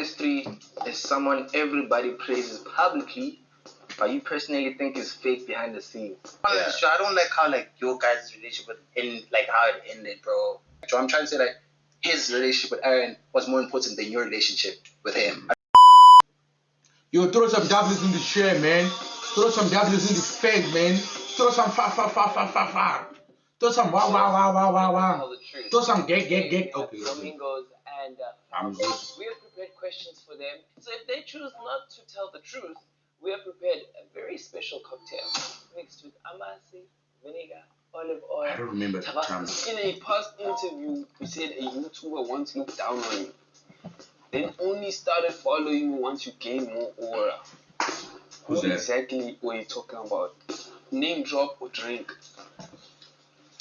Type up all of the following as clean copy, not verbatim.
industry is someone everybody praises publicly, but you personally think is fake behind the scenes. Yeah. So I don't like how your guys' relationship how it ended, bro. So I'm trying to say his relationship with Aaron was more important than your relationship with him. Yo, throw some W's in the chair, man. Throw some W's in the fake, man. Throw some fa. Throw some wow. Throw some get. Okay. Domingos and we have prepared questions for them. So if they choose not to tell the truth, we have prepared a very special cocktail mixed with amasi, vinegar, olive oil. I don't remember the time. In a past interview, you said a YouTuber once looked down on you, then only started following you once you gained more aura. Who's that? Exactly what you're talking about? Name drop or drink?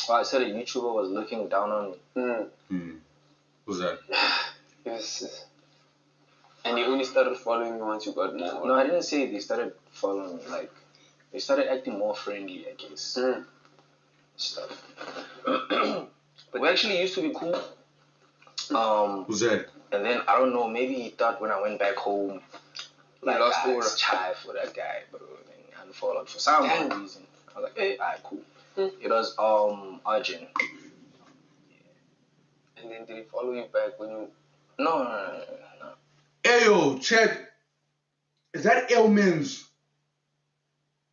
Oh, I said a YouTuber was looking down on me. Who's that? Yes. And you only started following me once you got more aura. No, I didn't say they started following me. They started acting more friendly, I guess. Stuff. But we actually used to be cool. Who's that? And then I don't know, maybe he thought when I went back home, I lost aura. Chai for that guy, bro. And I unfollowed for some reason. I was like, hey, alright, cool. It was Arjun. And then did he follow you back when you? No. Hey yo, check. Is that ailments?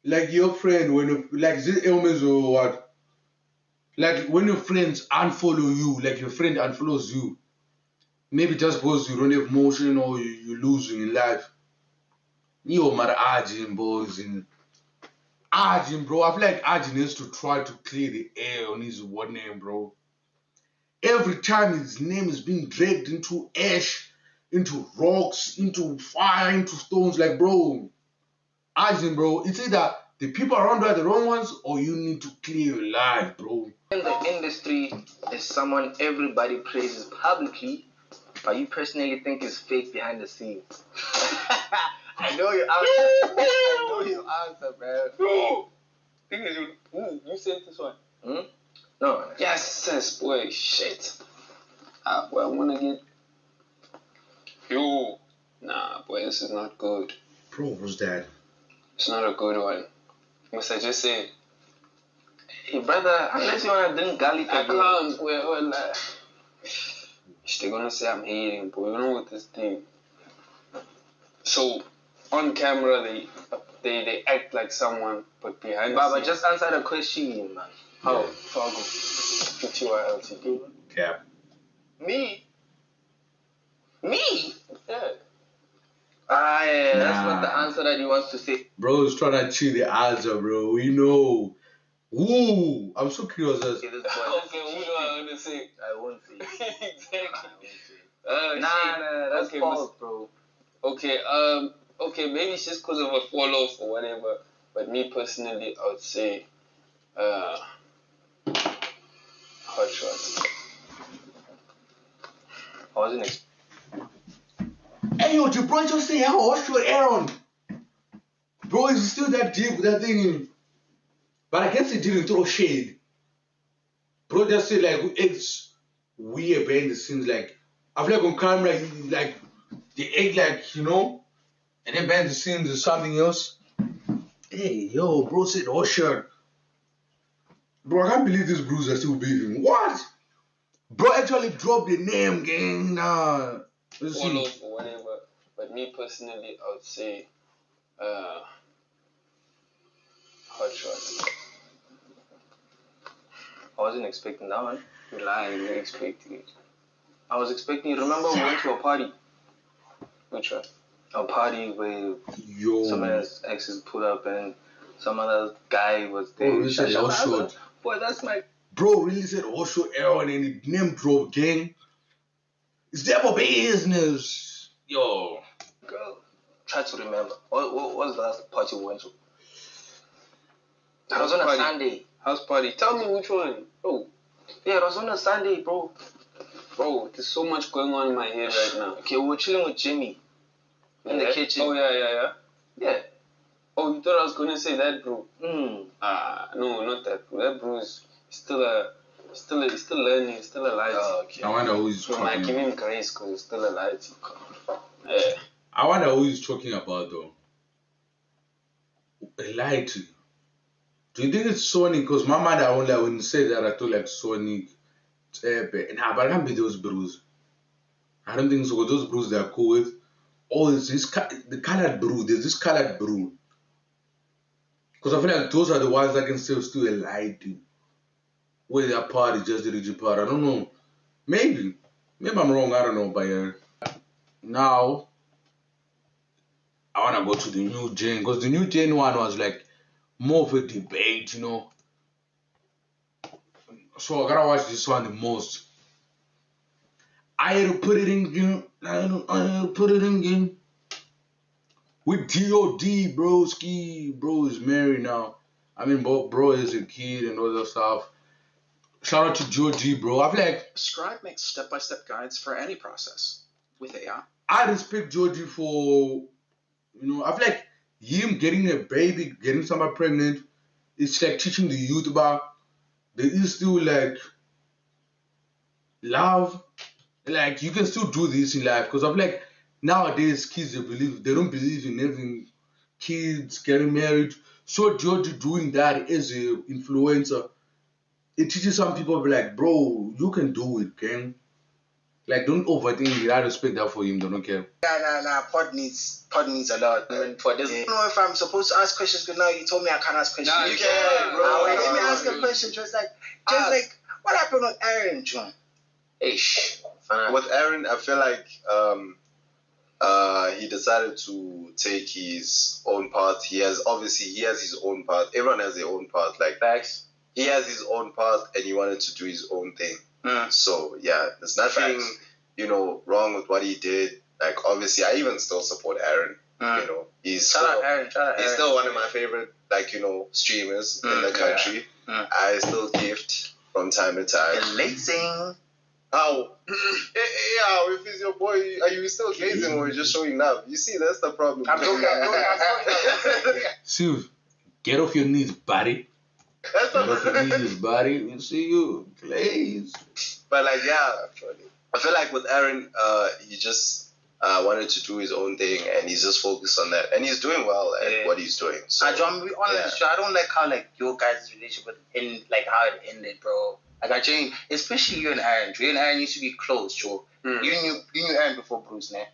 Like your friend is it ailments or what? Like when your friends unfollow you, like your friend unfollows you. Maybe just because you don't have motion or you're losing in life. Yo, man, Arjun, boys. Arjun, bro. I feel like Arjun needs to try to clear the air on his one name, bro. Every time his name is being dragged into ash, into rocks, into fire, into stones, bro. Arjun, bro, it's either the people around you are the wrong ones or you need to clear your life, bro. In the industry is someone everybody praises publicly, but you personally think is fake behind the scenes. I know your answer, man. Thing is, you sent this one. No. Yes, boy, shit. Boy, I wanna get. Yo, nah, boy, this is not good. Bro, what's that? It's not a good one. Must I just say? Hey, brother, unless you wanna drink garlic I again. can't. Well, they're gonna say I'm hating, boy. You know what this thing? So, on camera, they act like someone, but behind the Baba, scenes. just answer the question, man. How? Fargo. PTYLTD. Cap. Me? Yeah. Yeah, that's not the answer that he wants to say. Bro is trying to cheat the answer, bro. We know. Woo! I'm so curious. Okay, this boy. Okay, what do I want to say? I won't say. Exactly. Nah, that's okay, false, bro. Okay, maybe it's just because of a fall off or whatever. But me personally, I would say, Hotshot. I wasn't Hey, yo, did bro just say Hotshot Aaron? Bro, is he still that deep with that thing? But I guess he didn't throw shade. Bro just said, it's weird behind the scenes. I feel like on camera, they act and then behind the scenes is something else. Hey, yo, bro said Hotshot. Bro, I can't believe these bros are still beefing. What? Bro actually dropped the name, gang. Nah. Let's Fall see. off or whatever. But me personally, I would say, Hotshot. I wasn't expecting that one. You're lying, you're expecting it. I was expecting. Remember, we went to a party. Which one? A party where some of his exes put up and some other guy was there. Bro, really said Hotshot. Boy, that's my. Bro really said Hotshot Aaron and the name drop, gang. It's their business. Yo. Girl, try to remember. What was the last party we went to? It was on a Sunday. House party. Tell me which one. Oh. Yeah, it was on a Sunday, bro. Bro, there's so much going on in my head right now. Okay, we were chilling with Jimmy in the kitchen. Oh, yeah. Yeah. Oh, you thought I was going to say that, bro? No, not that, bro. That bro is still learning, still alive. Oh, okay. I wonder who he's So I talking give about. him grace because he's still alive. I wonder who he's talking about though. A lie to you. Do you think it's Sonic? Because my mother only when you say that I thought like Sonic. Nah, but I can't be those brews. I don't think so. 'Cause those brews they are cool with. Oh, it's this the colored brew. There's this colored brew. Because I feel like those are the ones that can still a lie to. Where their part is just the rigid part. I don't know. Maybe I'm wrong. I don't know. But now I wanna go to the new gen because the new gen one was like more of a debate, you know. So I gotta watch this one the most. I had to put it in game. I had to put it in game. With DOD, broski. Bro is married now. I mean, bro is a kid and all that stuff. Shout out to Georgie, bro. I feel like Scribe makes step-by-step guides for any process with AI. I respect Georgie for, I feel like him getting a baby, getting somebody pregnant, it's like teaching the youth about there is still like love. Like you can still do this in life because I'm like nowadays kids they don't believe in having kids getting married. So Georgie doing that as an influencer, it teaches some people be like, bro, you can do it, gang. Like don't overthink it. I respect that for him. Don't care. Nah. Pod needs a lot. And for this, I don't know if I'm supposed to ask questions because now you told me I can't ask questions. Nah, you can, bro. Wait, let me ask a question. Just like what happened with Aaron, John? Ish. With Aaron, I feel like he decided to take his own path. He has his own path. Everyone has their own path. Like Facts. he has his own path, and he wanted to do his own thing. So yeah, there's nothing wrong with what he did. Like obviously, I even still support Aaron. He's Shout out Aaron. He's still one of my favorite streamers in the country. I still gift from time to time. Glazing. How? Yeah, if he's your boy, are you still glazing or just showing love? You see, that's the problem. I'm joking. Sue, get off your knees, buddy. That's Get off your knees, buddy. You see you glaze. But like, yeah, I feel like with Aaron, he just wanted to do his own thing, and he's just focused on that, and he's doing well at what he's doing. So, John, be honest, I don't like how your guys' relationship how it ended, bro. Like I changed, especially you and Aaron. You and Aaron used to be close, Joe. You knew Aaron before Bruce, né?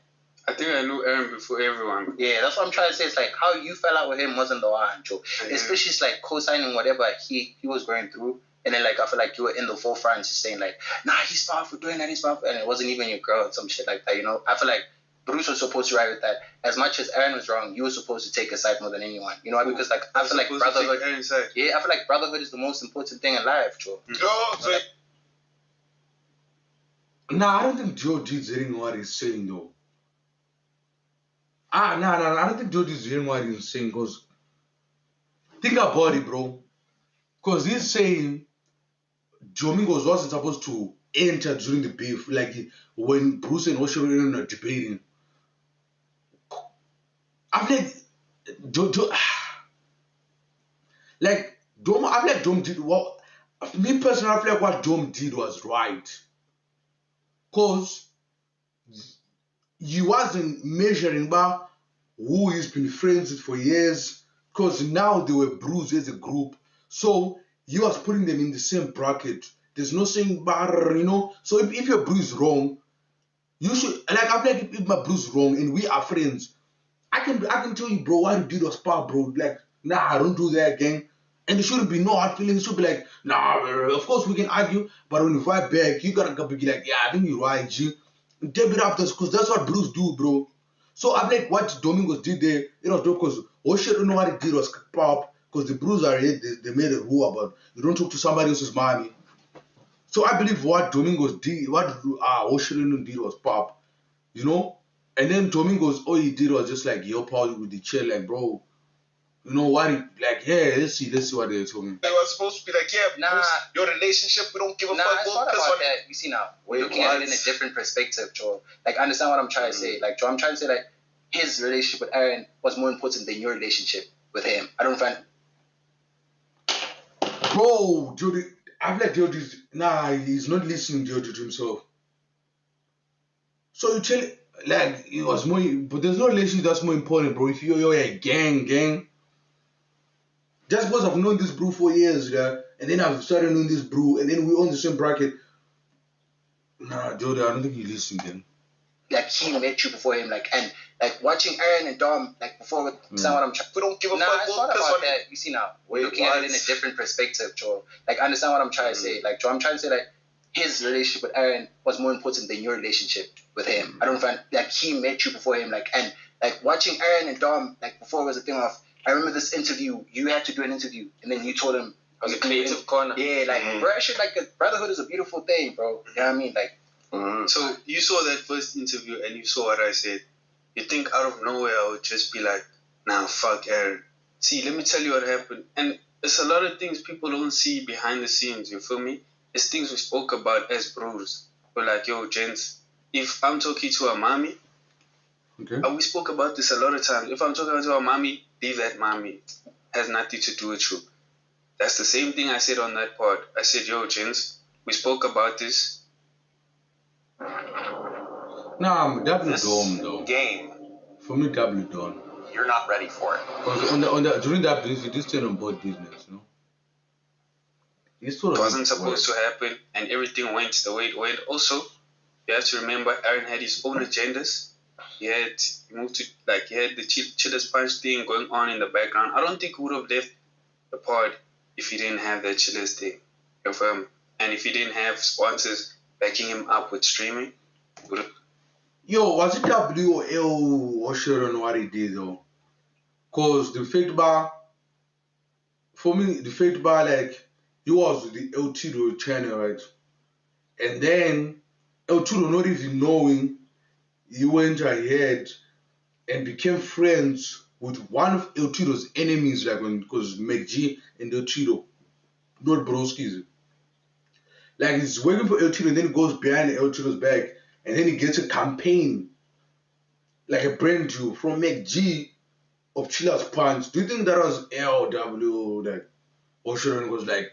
I think I knew Aaron before everyone. Yeah, that's what I'm trying to say. It's like how you fell out with him wasn't the one, Joe. Especially it's like co-signing whatever he was going through. And then like I feel like you were in the forefront just saying like, nah, he's powerful doing that, he's powerful, and it wasn't even your girl and some shit like that, I feel like Bruce was supposed to ride with that. As much as Aaron was wrong, you were supposed to take a side more than anyone. You know why? Because like I feel like brotherhood. Yeah, I feel like brotherhood is the most important thing in life, Joe. Nah, I don't think George is hearing what he's saying though. I don't think George is hearing what he's saying because think about it, bro. Because he's saying Domingo wasn't supposed to enter during the beef, like when Bruce and Hotshot Aaron are debating. I feel like Dom did what. Me personally, I feel like what Dom did was right. Because he wasn't measuring by who he's been friends with for years. Because now they were bruised as a group. So he was putting them in the same bracket. There's no saying, So if your bro is wrong, you should, like, I'm like, if my bro's wrong and we are friends, I can tell you, bro, what you did was power, bro. Like, nah, I don't do that, gang. And there shouldn't be no hard feelings. It should be like, nah, of course we can argue, but when you fight back, you gotta be like, yeah, I think you're right, G. Dab it up, because that's what bros do, bro. So I'm like, what Domingo did there, it was dope because Hotshot don't know what he did was pop, because the bros are here, they made a rule about you don't talk to somebody else's mommy. So I believe what Domingo did, what Hotshot did was pop, And then Domingo's all he did was just like yell power with the chair, like, bro, what he, like, yeah, let's see what they're talking. They were supposed to be like, yeah, your relationship, we don't give a fuck. It's not about that. You see now, we're looking at it in a different perspective, Joe. Like, understand what I'm trying to say. Like, Joe, I'm trying to say like his relationship with Aaron was more important than your relationship with him. I don't find. Bro, Jody, I feel like Jody's he's not listening to himself. So you tell like it was more, but there's no relationship that's more important, bro. If you're a gang, just because I've known this bro for years, yeah, and then I've started knowing this bro, and then we own the same bracket. Nah, Jody, I don't think you listen then. Like he met you before him, like, and like watching Aaron and Dom, like before, understand what I'm trying. We don't give a Nah, fuck. it's not about that. You see now, we're looking at it in a different perspective, Joe. Like, understand what I'm trying to say. Like, Joe, I'm trying to say like his relationship with Aaron was more important than your relationship with him. I don't find like he met you before him, like, and like watching Aaron and Dom, like before it was a thing of. I remember this interview. You had to do an interview, and then you told him. I was a creative corner. Yeah, like bro, shit, like brotherhood is a beautiful thing, bro. You know what I mean? Like. So you saw that first interview and you saw what I said. You think out of nowhere I would just be like, nah, fuck Aaron. See, let me tell you what happened. And it's a lot of things people don't see behind the scenes, you feel me? It's things we spoke about as bros. We're like, yo, gents, if I'm talking to a mommy, okay. We spoke about this a lot of times. If I'm talking to a mommy, leave that mommy. Has nothing to do with you. That's the same thing I said on that part. I said, yo, gents, we spoke about this. Nah, I'm double This dome though. game, For me, double dome. you're not ready for it. Because during that business, you just stayed on board business, you know. It wasn't supposed to happen, and everything went the way it went. Also, you have to remember, Aaron had his own agendas. He had the Chillers Punch thing going on in the background. I don't think he would have left the pod if he didn't have that Chillers thing. And if he didn't have sponsors backing him up with streaming, would have. Yo, was it W or L or Sharon what he did though? Cause the fake bar, for me, the fake bar like he was the El Tito channel, right? And then El Tito not even knowing, he went ahead and became friends with one of El Tito's enemies, like because McG and El Tito, not broskies. Like he's working for El Tito and then goes behind El Tito's back and then he gets a campaign, like a brand deal from McG of Chilla's Punch. Do you think that was LW like or Sharon was like,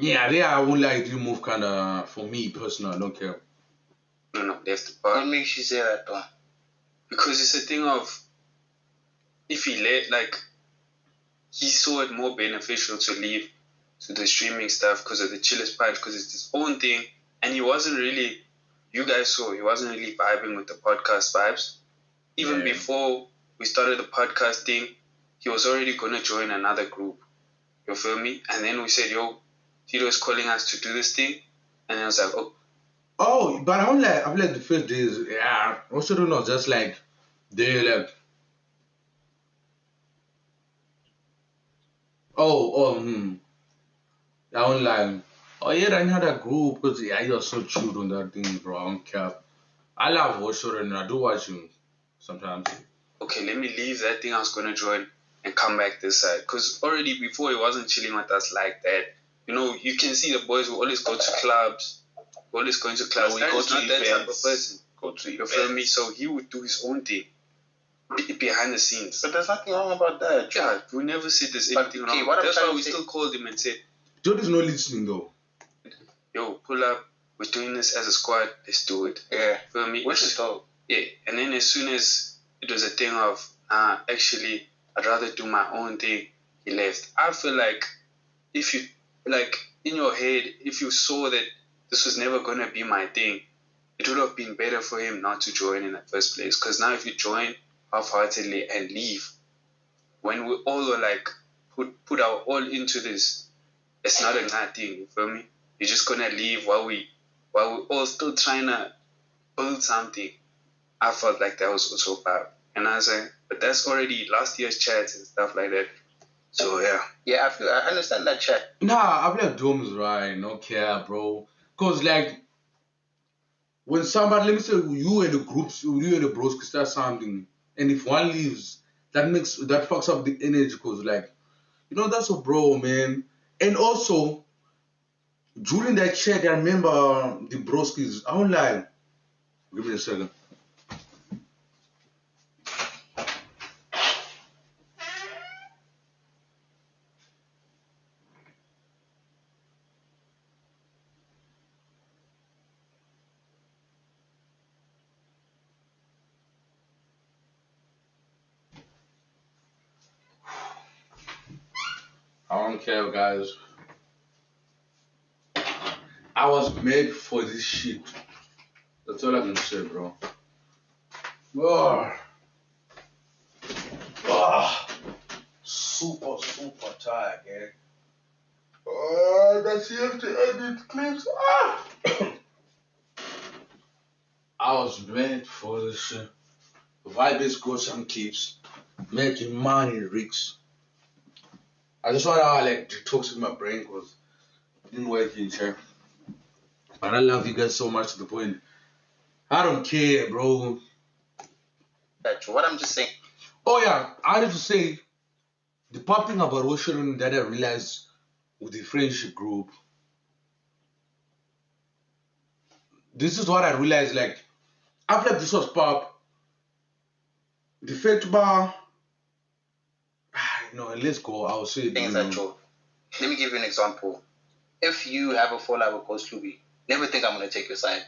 yeah, I would like to move kinda for me personally, I don't care. No, left the part. What makes you say that though? Because it's a thing of if he he saw it more beneficial to leave to the streaming stuff because of the Chillers Punch, because it's his own thing, and he wasn't really. You guys saw he wasn't really vibing with the podcast vibes. Even before we started the podcast thing, he was already gonna join another group. You feel me? And then we said, yo, Tito is calling us to do this thing, and I was like, oh. Oh, but I'm like the first days, yeah. Also don't know, just like they like. I don't like. Oh yeah, I know that group because you're so chilled on that thing, bro. I don't care. I love Hotshot and I do watch him sometimes. Okay, let me leave that thing I was gonna join and come back this side. Because already before he wasn't chilling with us like that. You know, you can see the boys will always go to clubs. Always going to clubs. We go Aaron's to not events. that type of person. Go to You feel me? So he would do his own thing behind the scenes. But there's nothing wrong about that. Yeah, we never said there's anything wrong. That's why we still called him and said, Jody's not listening though. yo, pull up. We're doing this as a squad. Let's do it. Yeah. Feel me? Which is dope. Yeah. And then as soon as it was a thing of, actually, I'd rather do my own thing, he left. I feel like if you, like, in your head, if you saw that this was never going to be my thing, it would have been better for him not to join in the first place. Because now if you join half-heartedly and leave, when we all were like, put our all into this, it's not a bad thing, you feel me? You're just going to leave while we all still trying to build something. I felt like that was also bad. And I was like, but that's already last year's chats and stuff like that. So yeah. Yeah, I understand that chat. Nah, I feel like Dome's right. No care, bro. Cause like when somebody, let me say you and the groups, you and the bros can start something, and if one leaves, that fucks up the energy. Cause like, you know, that's a bro, man. And also during that chat, I remember the broskis. I don't lie. Give me a second. I don't care, guys. I was made for this shit. That's all I can say, bro. Super tired, man. That's the edit clips. I was made for this shit. Vibes got some clips. Making money, Ricks. I just wanna detox my brain because it didn't work in here. But I love you guys so much to the point. I don't care, bro. What I'm just saying. Oh yeah, I have to say, the pop thing about Ocean that I realized with the friendship group. This is what I realized. After this was pop, the fact bar. No, let's go. I'll say Things are true. Let me give you an example. If you have a fallout with Coach Luby, never think I'm gonna take your side.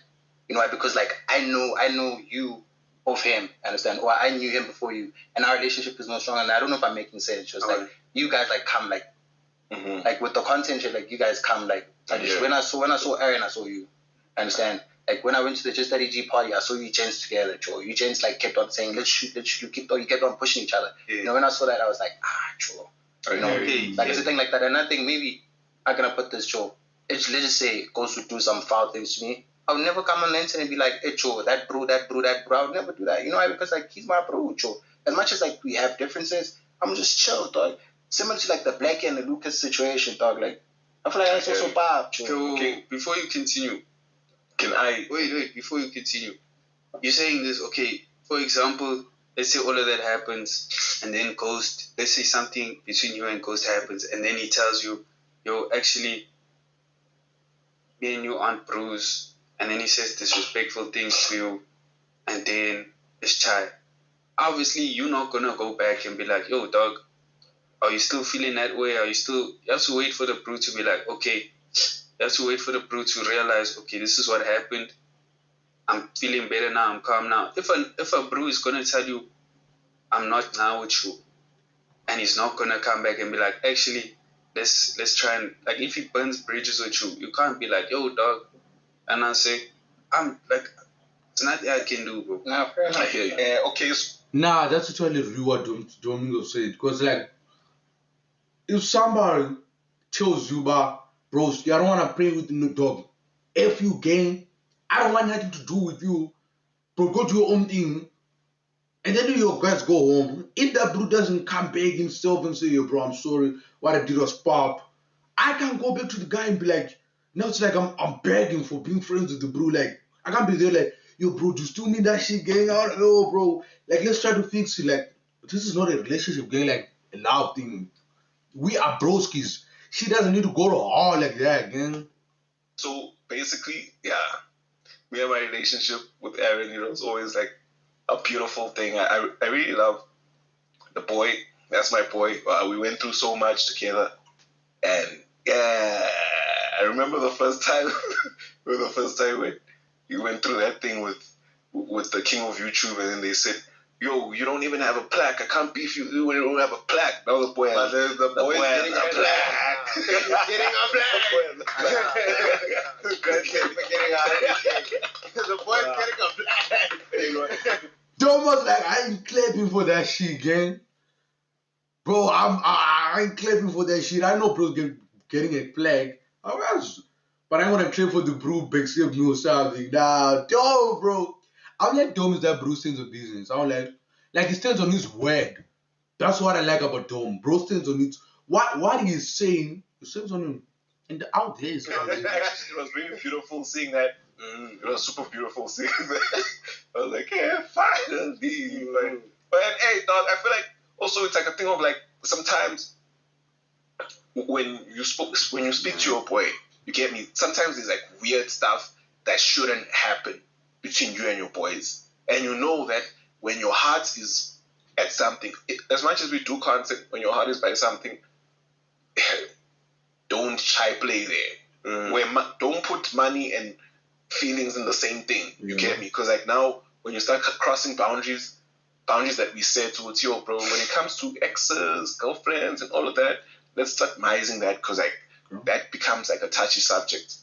You know why? Because I know you of him, understand? Or I knew him before you, and our relationship is more strong. And I don't know if I'm making sense. Just you guys come with the content shit, you guys come when I saw Aaron, I saw you. Understand? When I went to the Just Daddy G party, I saw you gents together, Joe. You gents kept on saying, let's shoot. You kept on pushing each other. Yeah. You know, when I saw that, I was like, Joe. You know, it's a thing like that. And I think maybe I'm gonna put this, Joe. Let's just say Ghost would do some foul things to me. I would never come on the internet and be like, hey, Joe, that bro. I would never do that. You know why? Because he's my bro, Joe. As much as we have differences, I'm just chill, dog. Similar to the Blackie and the Lucas situation, dog. I feel like that's also bad, Joe. Okay, before you continue. Can I wait? Before you continue, you're saying this. Okay, for example, let's say all of that happens, and then Ghost. Let's say something between you and Ghost happens, and then he tells you, "Yo, actually, me and you aren't bros," and then he says disrespectful things to you, and then it's Chai. Obviously, you're not gonna go back and be like, "Yo, dog, are you still feeling that way? Are you still?" You have to wait for the bro to be like, "Okay." You have to wait for the bro to realize, okay, this is what happened. I'm feeling better now. I'm calm now. If a bro is gonna tell you, I'm not now with you, and he's not gonna come back and be like, actually, let's try and if he burns bridges with you, you can't be like, yo, dog, and I say, I'm it's nothing I can do, bro. Nah, fair enough. I hear you. Okay. Nah, that's actually what Domingo said. Because if somebody tells you, bros, I don't want to play with no dog. If you gang, I don't want nothing to do with you. Bro, go do your own thing. And then you guys go home. If that bro doesn't come back himself and say, yo, bro, I'm sorry, what I did was pop, I can go back to the guy and be like, no, it's I'm begging for being friends with the bro. I can't be there yo, bro, do you still need that shit, gang? I don't know, bro. Let's try to fix it. This is not a relationship, gang, a love thing. We are broskies. She doesn't need to go to hall like that, gang. So basically, yeah, me and my relationship with Aaron, it's always a beautiful thing. I really love the boy. That's my boy. We went through so much together, and yeah, I remember the first time. When you went through that thing with the king of YouTube, and then they said, yo, you don't even have a plaque. I can't beef you when you don't have a plaque. That was the boy. But the boy getting a plaque. Getting a plaque. The boy's getting a plaque. Almost I ain't clapping for that shit, gang. Bro, I ain't clapping for that shit. I know bro's getting a plaque. But I want to clap for the bro backs up me or something. Nah, don't, bro. I'm Dom is that bro stands on business. I'm he stands on his word. That's what I like about Dom. Bro stands on it. What he is saying, he stands on him. And out there is it was really beautiful seeing that. It was super beautiful seeing that. I was like, yeah, finally. But hey, dog, I feel also it's a thing of sometimes when you speak to your boy, you get me. Sometimes there's weird stuff that shouldn't happen between you and your boys, and you know that when your heart is at something, as much as we do content, when your heart is by something, don't try play there. Don't put money and feelings in the same thing. You get me? Because now when you start crossing boundaries that we set towards bro, when it comes to exes, girlfriends, and all of that, let's start mising that, because like that becomes like a touchy subject.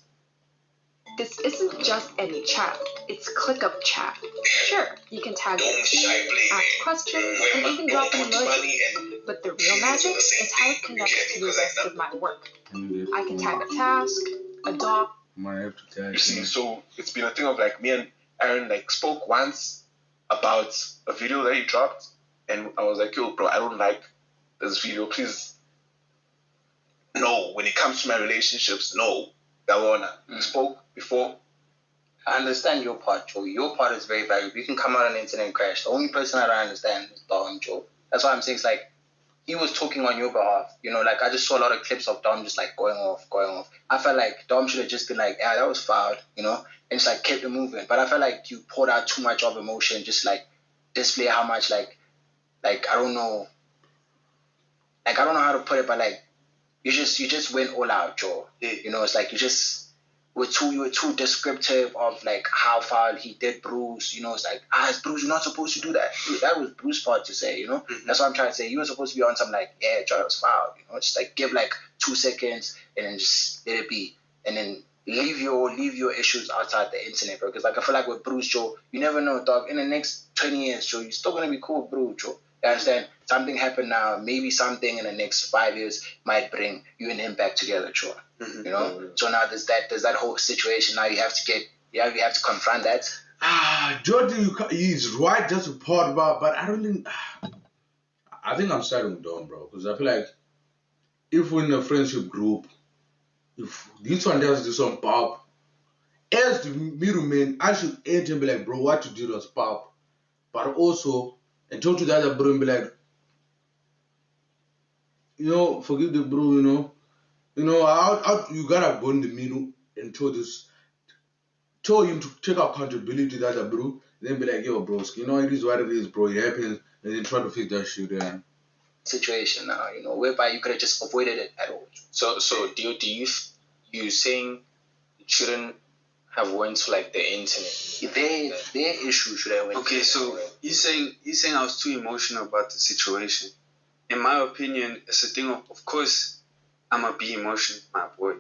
This isn't just any chat, it's click-up chat. Sure, you can tag it, ask questions, and even drop an emoji. But the real magic is how it connects to the rest of my work. I can tag a task, a doc. You see, so it's been a thing of like me and Aaron like spoke once about a video that he dropped, and I was like, yo, bro, I don't like this video. Please, no. When it comes to my relationships, no. That one we spoke before. I understand your part, Joe. Your part is very valuable. You can come out on the internet and crash. The only person I don't understand is Dom, Joe. That's why I'm saying it's like he was talking on your behalf. You know, like I just saw a lot of clips of Dom just like going off. I felt like Dom should have just been like, yeah, that was foul, you know, and just like kept it moving. But I felt like you poured out too much of emotion, just like display how much like I don't know how to put it, but like you just went all out, Joe. You know, it's like you were too descriptive of like how far he did Bruce. You know, it's like, it's Bruce, you're not supposed to do that. Dude, that was Bruce's part to say, you know? That's what I'm trying to say. You were supposed to be on some like, yeah, Joe, that was foul. You know, just like give like 2 seconds and then just let it be. And then leave your issues outside the internet, bro. Because like I feel like with Bruce, Joe, you never know, dog. In the next 20 years, Joe, you're still gonna be cool with Bruce, Joe. You understand? Something happened now. Maybe something in the next 5 years might bring you and him back together, Joe. You know. So now there's that whole situation. Now you have to confront that. Jordan, he's right. Just a part about, but I don't think. I think I'm siding with Dom, bro, because I feel like if we're in a friendship group, if this one does do some pop, as the middleman, I should enter and be like, bro, what you did was pop, but also. And talk to the other bro and be like, you know, forgive the bro, you know, you gotta go in the middle and tell him to take accountability to the other bro, then be like, yo, bro, you know, it is what it is, bro, it happens, and then try to fix that shit, yeah. Situation now, you know, whereby you could have just avoided it at all. So DOD, you saying it shouldn't have went to like the internet? Their issue should have went. Okay, so he's saying I was too emotional about the situation. In my opinion, it's a thing of course I'ma be emotional, my boy.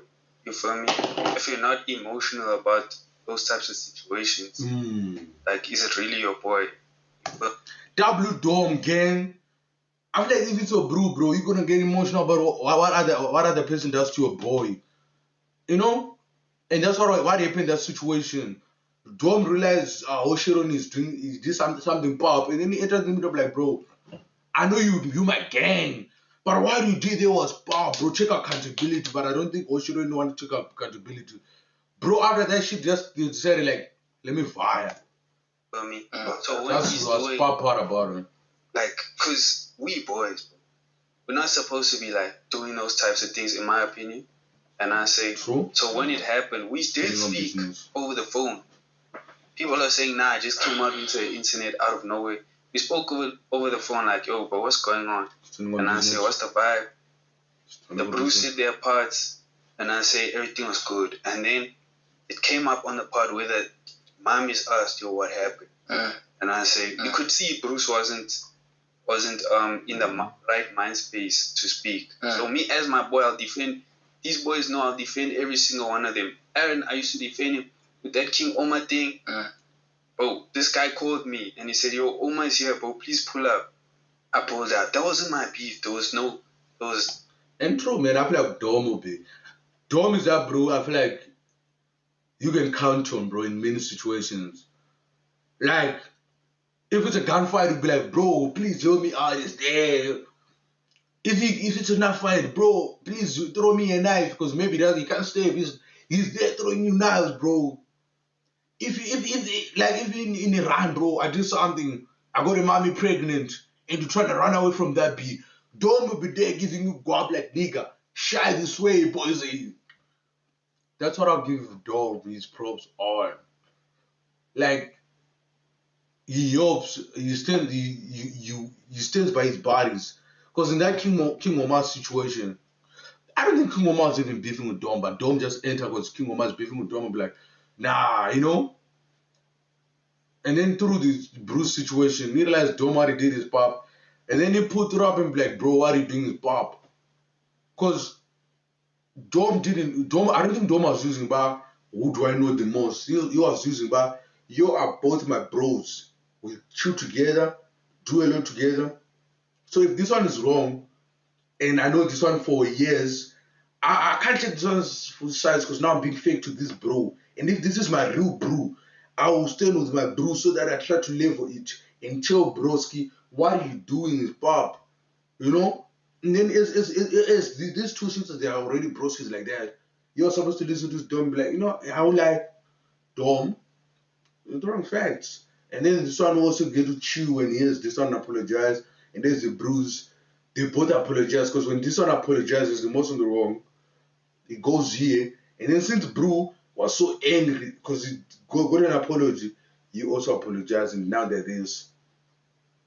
You feel me? If you're not emotional about those types of situations, like is it really your boy? W Dom gang. I feel like if it's a bro, you're gonna get emotional about what other person does to your boy. You know? And that's what happened in that situation. Dom realized Sharon is doing, he did something pop, and then he entered the middle like, bro, I know you my gang, but what you did there was pop, bro. Check accountability, but I don't think Sharon want to check accountability. Bro, after that shit just decided like, let me fire. I mean, so what that's he's what's doing, part about it. Like, cause we boys, bro, we're not supposed to be like doing those types of things, in my opinion. And I say, true. So when it happened, we did speak over the phone. People are saying, nah, I just came out into the internet out of nowhere. We spoke over the phone like, yo, but what's going on? And I say, what's the vibe? The Bruce said their parts, and I say everything was good. And then it came up on the part where the mommies asked, yo, what happened? And I say, you could see Bruce wasn't in the right mind space to speak. So me as my boy, I'll defend. These boys know I'll defend every single one of them. Aaron, I used to defend him with that King Oma thing. Bro, this guy called me and he said, yo, Oma is here, bro. Please pull up. I pulled out. That wasn't my beef. There was. And true, man. I feel like Dom will be. Dom is that, bro. I feel like you can count on, bro, in many situations. Like, if it's a gunfight, you'll be like, bro, please help me out. It's there. If it's a knife fight, bro, please throw me a knife, because maybe he can't stay. He's there throwing you knives, bro. If in Iran, bro, I did something, I got a mommy pregnant, and you try to run away from that bee, Dom will be there giving you go up like nigga, shy this way, boys. That's what I'll give Dom his props on. Like, he helps, he stands by his bodies. Because in that King Omar situation, I don't think King Omar was even beefing with Dom, but Dom just entered because King Omar's beefing with Dom and be like, nah, you know? And then through this Bruce situation, he realized Dom already did his pop. And then he put it up and be like, bro, what are you doing is pop? Because Dom, I don't think Dom was using bar, who do I know the most? He was using bar, you are both my bros. We chill together, do a lot together. So if this one is wrong, and I know this one for years, I can't take this one's full size because now I'm being fake to this bro. And if this is my real bro, I will stand with my bro so that I try to level it and tell broski, what are you doing is pop? You know? And then it's these two sisters, they are already broskies like that. You're supposed to listen to this Dom, be like, you know, how like Dom, the wrong facts. And then this one also get to chew when he hears this one apologize, and there's the bruise. They both apologize because when this one apologizes, the most on the wrong, it goes here. And then since Brew was so angry because he got an apology, he also apologized. And now that there's,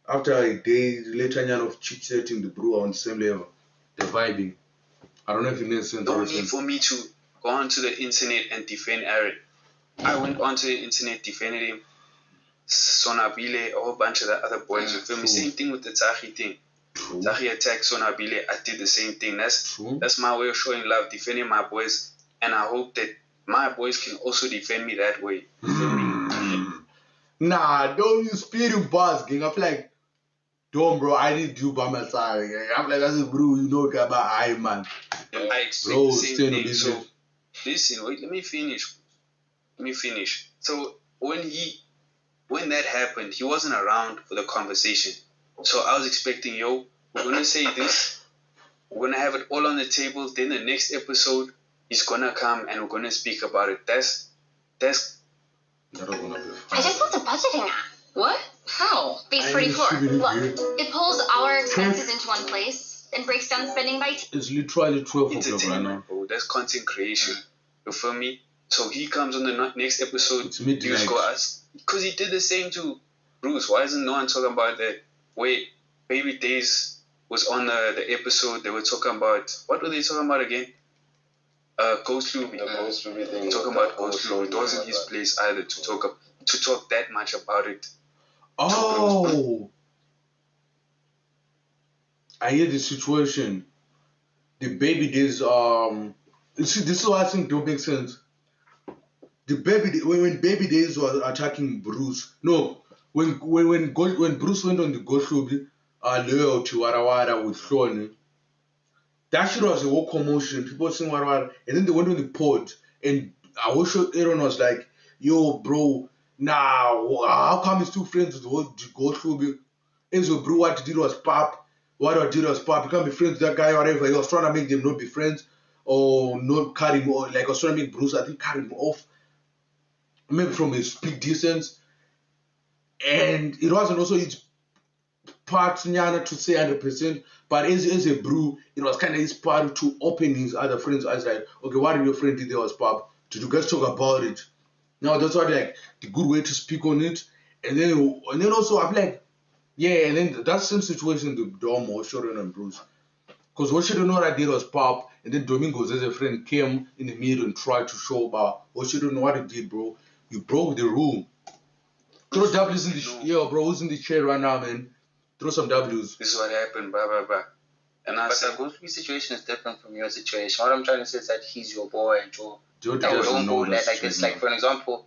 after a day later of chit-chatting, the Brew are on the same level. They're vibing. I don't know if it makes sense. No need for me to go onto the internet and defend Aaron. I went onto the internet, defended him. Sonabile, a whole bunch of the other boys. You feel me? Same thing with the Zahi thing. Zahi attacked Sonabile. I did the same thing. That's my way of showing love, defending my boys. And I hope that my boys can also defend me that way. You feel me? Nah, don't use spirit bars, gang. I feel like, don't, bro. I need you by my side. Gang. I'm like, that's a bro, you know about high man. I expect the same thing. So, listen, wait, let me finish. So, when that happened, he wasn't around for the conversation. So I was expecting, we're going to say this. We're going to have it all on the table. Then the next episode, he's going to come and we're going to speak about it. That's... I just built a budgeting app. What? How? Base 44. Look, it pulls our expenses into one place and breaks down spending by... It's literally 12 o'clock right now. Bro, that's content creation. You feel me? So he comes on the next episode. It's midnight. Because he did the same to Bruce. Why isn't no one talking about that? Wait, Baby Days was on the episode. They were talking about, what were they talking about again? Ghost Luby. The Ghost Luby thing. Talking about Ghost Luby. It wasn't his place either to talk that much about it. Oh, I hear the situation. The Baby Days. See, this is why I think don't make sense. When Baby Days was attacking Bruce, no. When Bruce went on the Ghost Luby, loyalty Warawara with Sean, that shit was a whole commotion. People saying Warawara, and then they went on the pod, and Hotshot Aaron was like, "Yo, bro, how come he's two friends with the Ghost Luby?" And so, bro, what he did was pop. What I did was pop. You can't be friends with that guy or whatever. He was trying to make them not be friends or not cut him off. Like I was trying to make Bruce, I think, cut him off, maybe from his big distance. And it wasn't also his part Nyana to say 100%, but as a brew, it was kind of his part to open his other friends' eyes, like, okay, what did your friend did there was pop? Did you guys talk about it? Now that's what like the good way to speak on it. And then also I'm like, yeah, and then that same situation the Dom or Hotshot and Bruce. Because Hotshot know what I did was pop, and then Domingo as a friend came in the middle and tried to show about Hotshot know what he did, bro. You broke the rule. Throw W's in the bro, who's in the chair right now, man? Throw some W's. This is what happened, blah blah blah. And I said, the Ghost Luby situation is different from your situation. What I'm trying to say is that he's your boy and Joe. Don't go like it's like, for an example,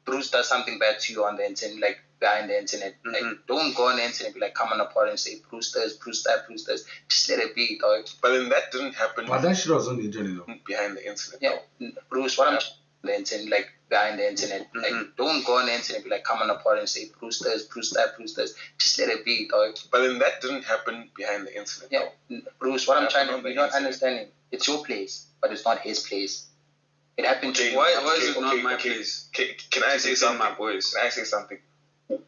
Bruce does something bad to you on the internet, like behind the internet. Like, don't go on the internet and be like, come on apart and say Bruce does. Just let it be, dog. But then that didn't happen. But that shit was on the internet though. Behind the internet. Yeah, Bruce, what I'm the internet, like behind the internet. Like, don't go on the internet and be like, come on apart and say Bruce does. Just let it be, dog. But then that didn't happen behind the internet. Yeah, Bruce, what I'm trying to, you're not understanding. It's your place, but it's not his place. It happened to you. Why is it not my place? Can I say something? My boys. Can I say something?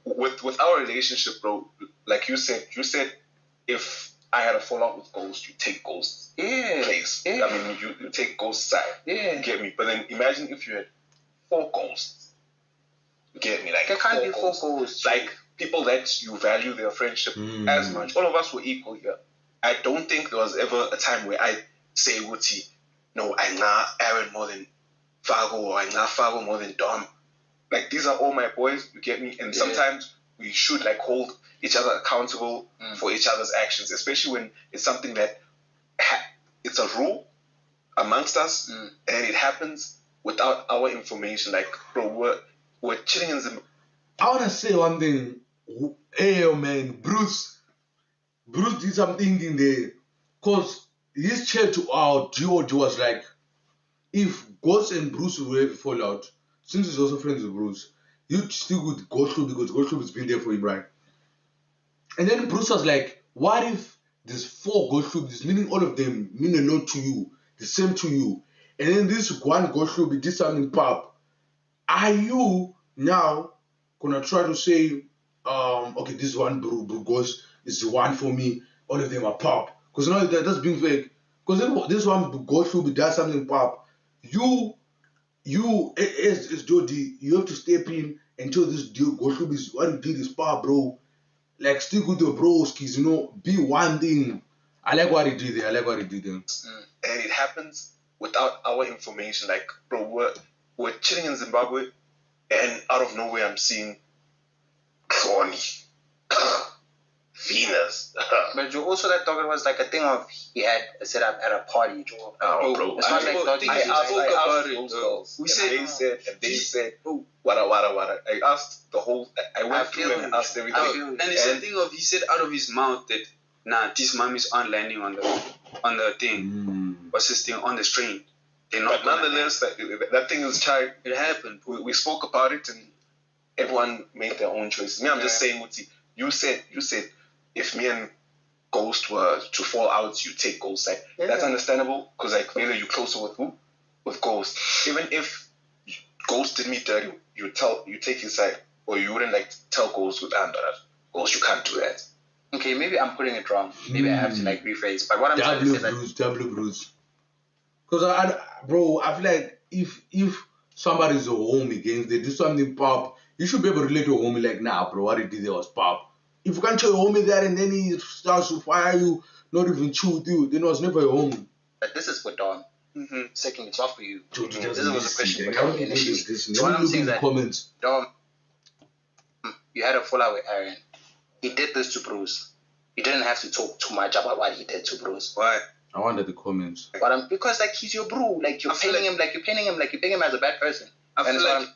With our relationship, bro, like you said if I had a fallout with Ghost, you take Ghost's place. Yeah. I mean, you take Ghost's side. Yeah. You get me? But then imagine if you had 4 Ghosts. You get me? Like, there can't be 4 Ghosts. Like, people that you value their friendship as much. All of us were equal here. I don't think there was ever a time where I say, Wuti, no, I know Aaron more than Fargo, or I know Fargo more than Dom. Like, these are all my boys, you get me? And sometimes we should, like, hold each other accountable for each other's actions, especially when it's something that it's a rule amongst us, and it happens without our information. Like, bro, we're chilling in Zimbabwe. I wanna say one thing. Hey, man, Bruce did something in there, cause his chat to our DOD was like, if Ghost and Bruce will ever fall out, since he's also friends with Bruce, you'd still would go through because go through has been there for him, right? And then Bruce was like, what if there's 4 go through this, meaning all of them mean a lot to you, the same to you, and then this one go through did something pop. Are you now gonna try to say, okay, this one Bru Ghost is the one for me, all of them are pop? Because now that's being fake. Because then this one go through does something pop. You as DOD, you have to step in and tell this dude go through this what you did is pop, bro. Like, stick with your broskies, be one thing. I like what he did there. And it happens without our information. Like, bro, we're chilling in Zimbabwe, and out of nowhere, I'm seeing Connie, Venus. But Joe, also that dog was like a thing of he had set up at a party, Joe. Oh, bro. It's not like dog. I asked those girls. They said, oh, wada. I asked the whole. I went through and asked everything. And it's a thing of he said out of his mouth that this mummies aren't landing on the thing. What's this thing on the strain? They're not. But nonetheless, that thing is child. It happened. We spoke about it, and everyone made their own choices. Me, I'm just saying, Uti, you said if me and Ghost were to fall out, you take Ghost side. Yeah. That's understandable, because like maybe you're closer with who? With Ghost. Even if Ghost did me dirty, you take his side, or you wouldn't like tell Ghost with Ghost, you can't do that. Okay, maybe I'm putting it wrong. Maybe I have to like rephrase. But what I'm trying to say is that double bruise. Because I feel like if somebody's a homie against they do something pop, you should be able to relate to a homie like, nah, bro, what he did there was pop. If you can't tell your homie that and then he starts to fire you, not even chew with you, then it was never your homie. But this is for Don. Second, it's not for you. Dude, this was a question for Don Don initially. So what I'm saying is that comments. Don, you had a fallout with Aaron. He did this to Bruce. You didn't have to talk too much about what he did to Bruce. Why? I wanted the comments. But because like he's your bro, like you're painting him as a bad person. I feel like,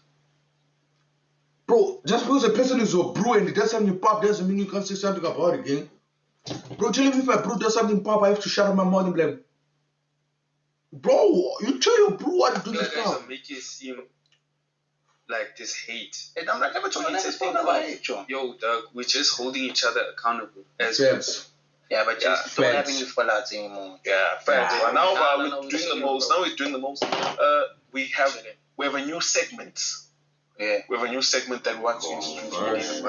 bro, just because a person is your bro and he does something pop doesn't mean you can't say something about it again. Bro, tell him if my bro does something pop, I have to shut up my mouth and be like, bro, you tell your bro what to do this stuff. Make it seem like this hate. And I'm like, never told you this thing about hate, John. Yo, dog, we're just holding each other accountable as Facts. Yeah, but just don't have any fallouts anymore. Yeah, facts. But now we're doing the most. Now we're doing the most. We have a new segment. Yeah. We have a new segment that wants you to introduce.